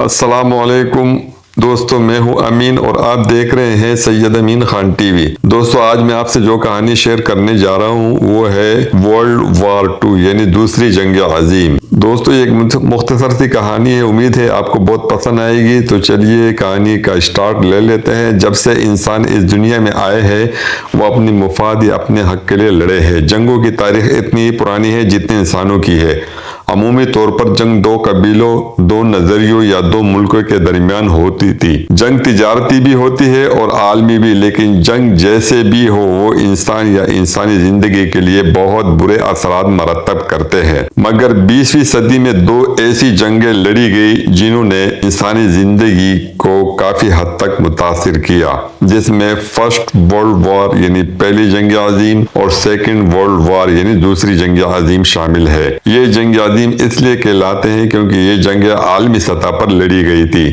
السلام علیکم دوستو، میں ہوں امین اور آپ دیکھ رہے ہیں سید امین خان ٹی وی۔ دوستو، آج میں آپ سے جو کہانی شیئر کرنے جا رہا ہوں وہ ہے ورلڈ وار 2 یعنی دوسری جنگ عظیم۔ دوستو، یہ ایک مختصر سی کہانی ہے، امید ہے آپ کو بہت پسند آئے گی۔ تو چلیے کہانی کا اسٹارٹ لے لیتے ہیں۔ جب سے انسان اس دنیا میں آئے ہیں وہ اپنی مفاد یا اپنے حق کے لیے لڑے ہیں۔ جنگوں کی تاریخ اتنی پرانی ہے جتنی انسانوں کی ہے۔ عمومی طور پر جنگ دو قبیلوں، دو نظریوں یا دو ملکوں کے درمیان ہوتی تھی۔ جنگ تجارتی بھی ہوتی ہے اور عالمی بھی، لیکن جنگ جیسے بھی ہو وہ انسان یا انسانی زندگی کے لیے بہت برے اثرات مرتب کرتے ہیں۔ مگر 20ویں صدی میں دو ایسی جنگیں لڑی گئی جنہوں نے انسانی زندگی کو کافی حد تک متاثر کیا، جس میں فرسٹ ورلڈ وار یعنی پہلی جنگ عظیم اور سیکنڈ ورلڈ وار یعنی دوسری جنگ عظیم شامل ہے۔ یہ جنگ عظیم اس لیے کہلاتے ہیں کیونکہ یہ جنگیں عالمی سطح پر لڑی گئی تھی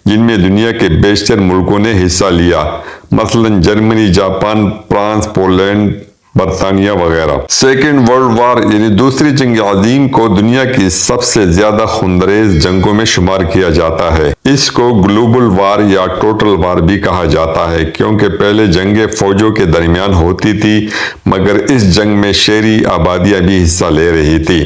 جن میں دنیا کے بیشتر ملکوں نے حصہ لیا، مثلا جرمنی، جاپان، فرانس، پولینڈ، برطانیہ وغیرہ۔ سیکنڈ ورلڈ وار یعنی دوسری جنگ عظیم کو دنیا کی سب سے زیادہ خونریز جنگوں میں شمار کیا جاتا ہے۔ اس کو گلوبل وار یا ٹوٹل وار بھی کہا جاتا ہے کیونکہ پہلے جنگیں فوجوں کے درمیان ہوتی تھی، مگر اس جنگ میں شہری آبادیاں بھی حصہ لے رہی تھی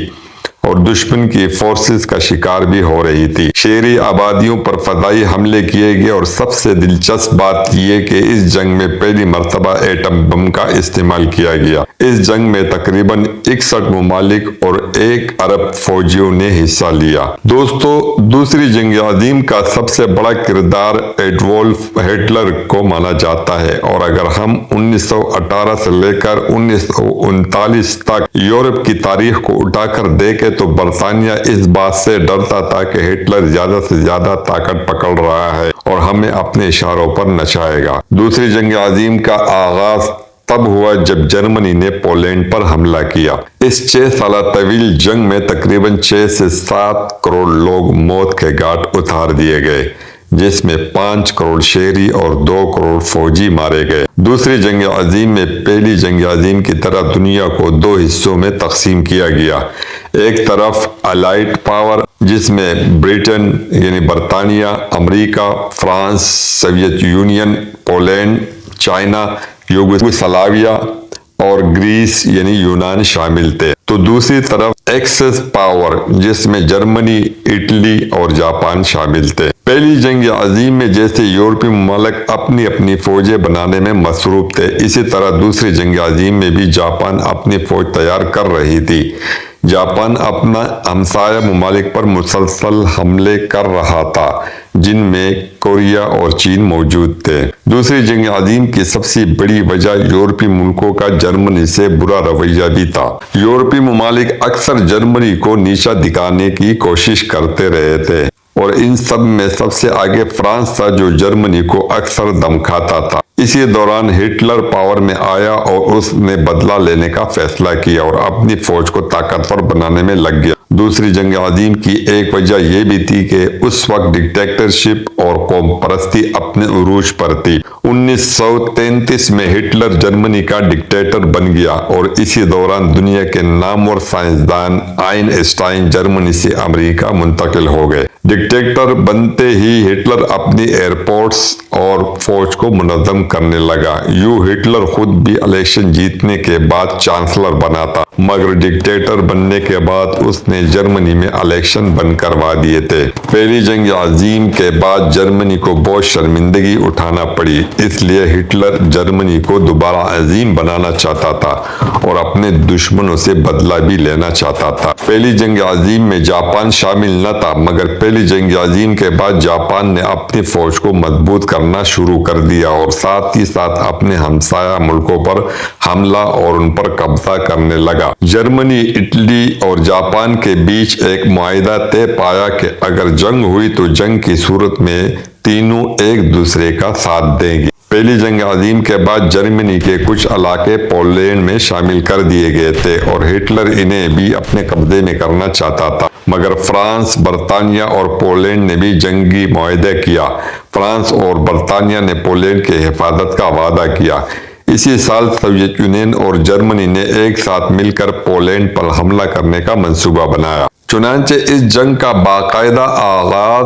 اور دشمن کی فورسز کا شکار بھی ہو رہی تھی۔ شہری آبادیوں پر فضائی حملے کیے گئے اور سب سے دلچسپ بات یہ کہ اس جنگ میں پہلی مرتبہ ایٹم بم کا استعمال کیا گیا۔ اس جنگ میں تقریباً 61 ممالک اور 1 ارب فوجیوں نے حصہ لیا۔ دوستو، دوسری جنگ عظیم کا سب سے بڑا کردار ایڈولف ہٹلر کو مانا جاتا ہے، اور اگر ہم 1918 سے لے کر 1939 تک یورپ کی تاریخ کو اٹھا کر دیکھیں تو برطانیہ اس بات سے ڈرتا تھا کہ ہٹلر زیادہ سے زیادہ طاقت پکڑ رہا ہے اور ہمیں اپنے اشاروں پر نچائے گا۔ دوسری جنگ عظیم کا آغاز تب ہوا جب جرمنی نے پولینڈ پر حملہ کیا۔ اس 6 سالہ طویل جنگ میں تقریباً 6 سے 7 کروڑ لوگ موت کے گھاٹ اتار دیے گئے، جس میں 5 کروڑ شہری اور 2 کروڑ فوجی مارے گئے۔ دوسری جنگ عظیم میں پہلی جنگ عظیم کی طرح دنیا کو 2 حصوں میں تقسیم کیا گیا۔ ایک طرف الائڈ پاور جس میں برطانیہ یعنی برطانیہ، امریکہ، France, Soviet Union, Poland, China, یوگوسلاویہ اور گریس یعنی یونان شامل تھے، تو دوسری طرف ایکسس پاور جس میں جرمنی، اٹلی اور جاپان شامل تھے۔ پہلی جنگ عظیم میں جیسے یورپی ممالک اپنی اپنی فوجیں بنانے میں مصروف تھے، اسی طرح دوسری جنگ عظیم میں بھی جاپان اپنی فوج تیار کر رہی تھی۔ جاپان اپنا ہمسایہ ممالک پر مسلسل حملے کر رہا تھا، جن میں کوریا اور چین موجود تھے۔ دوسری جنگ عظیم کی سب سے بڑی وجہ یورپی ملکوں کا جرمنی سے برا رویہ بھی تھا۔ یورپی ممالک اکثر جرمنی کو نیچا دکھانے کی کوشش کرتے رہے تھے، اور ان سب میں سب سے آگے فرانس تھا جو جرمنی کو اکثر دم کھاتا تھا۔ اسی دوران ہٹلر پاور میں آیا اور اس نے بدلہ لینے کا فیصلہ کیا اور اپنی فوج کو طاقتور بنانے میں لگ گیا۔ دوسری جنگ عظیم کی ایک وجہ یہ بھی تھی کہ اس وقت ڈکٹیٹرشپ اور قوم پرستی اپنے عروج پر تھی۔ 1933 میں ہٹلر جرمنی کا ڈکٹیٹر بن گیا اور اسی دوران دنیا کے نامور سائنسدان آئنسٹائن جرمنی سے امریکہ منتقل ہو گئے۔ ڈکٹیٹر بنتے ہی ہٹلر اپنی ایئرپورٹس اور فوج کو منظم کرنے لگا۔ یوں ہٹلر خود بھی الیکشن جیتنے کے بعد چانسلر بنا تھا، مگر ڈکٹیٹر بننے کے بعد اس نے جرمنی میں الیکشن بند کروا دیے تھے۔ پہلی جنگ عظیم کے بعد جرمنی کو بہت شرمندگی اٹھانا پڑی، اس لیے ہٹلر جرمنی کو دوبارہ عظیم بنانا چاہتا تھا اور اپنے دشمنوں سے بدلہ بھی لینا چاہتا تھا۔ پہلی جنگ عظیم میں جاپان شامل نہ تھا، مگر پہلی جنگ عظیم کے بعد جاپان نے اپنی فوج کو مضبوط کرنا شروع کر دیا اور ساتھ ہی ساتھ اپنے ہمسایہ ملکوں پر حملہ اور ان پر قبضہ کرنے لگا۔ جرمنی، اٹلی اور جاپان کے بیچ ایک معاہدہ طے پایا کہ اگر جنگ ہوئی تو جنگ کی صورت میں تینوں ایک دوسرے کا ساتھ دیں گے۔ پہلی جنگ عظیم کے بعد جرمنی کے کچھ علاقے پولینڈ میں شامل کر دیے گئے تھے اور ہٹلر انہیں بھی اپنے قبضے میں کرنا چاہتا تھا، مگر فرانس، برطانیہ اور پولینڈ نے بھی جنگی معاہدہ کیا۔ فرانس اور برطانیہ نے پولینڈ کے حفاظت کا وعدہ کیا۔ اسی سال سوویت یونین اور جرمنی نے ایک ساتھ مل کر پولینڈ پر حملہ کرنے کا منصوبہ بنایا۔ چنانچہ اس جنگ کا باقاعدہ آغاز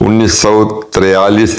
1943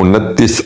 29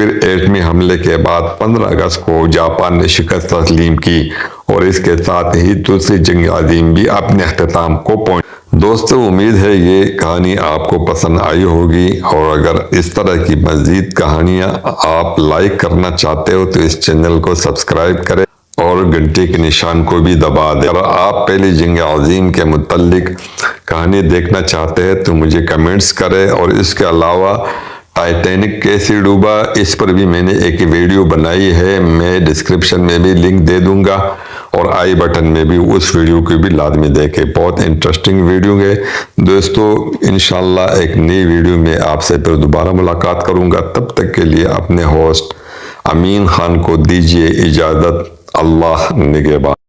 پھر ایٹمی حملے کے بعد 15 اگست کو جاپان نے شکست تسلیم کی اور اس کے ساتھ ہی دوسری جنگ عظیم بھی اپنے اختتام کو پہنچ۔ دوستو امید ہے یہ کہانی آپ کو پسند آئی ہوگی، اور اگر اس طرح کی مزید کہانیاں آپ لائک کرنا چاہتے ہو تو اس چینل کو سبسکرائب کریں اور گھنٹی کے نشان کو بھی دبا دیں۔ اگر آپ پہلی جنگ عظیم کے متعلق کہانی دیکھنا چاہتے ہیں تو مجھے کمنٹس کریں، اور اس کے علاوہ ٹائٹینک کیسے ڈوبا اس پر بھی میں نے ایک ویڈیو بنائی ہے، میں ڈسکرپشن میں بھی لنک دے دوں گا اور آئی بٹن میں بھی اس ویڈیو کو بھی لازمی دیکھیں، بہت انٹرسٹنگ ویڈیو ہے دوستو۔ انشاءاللہ ایک نئی ویڈیو میں آپ سے پھر دوبارہ ملاقات کروں گا، تب تک کے لیے اپنے ہوسٹ امین خان کو دیجیے اجازت۔ اللہ نگہبان۔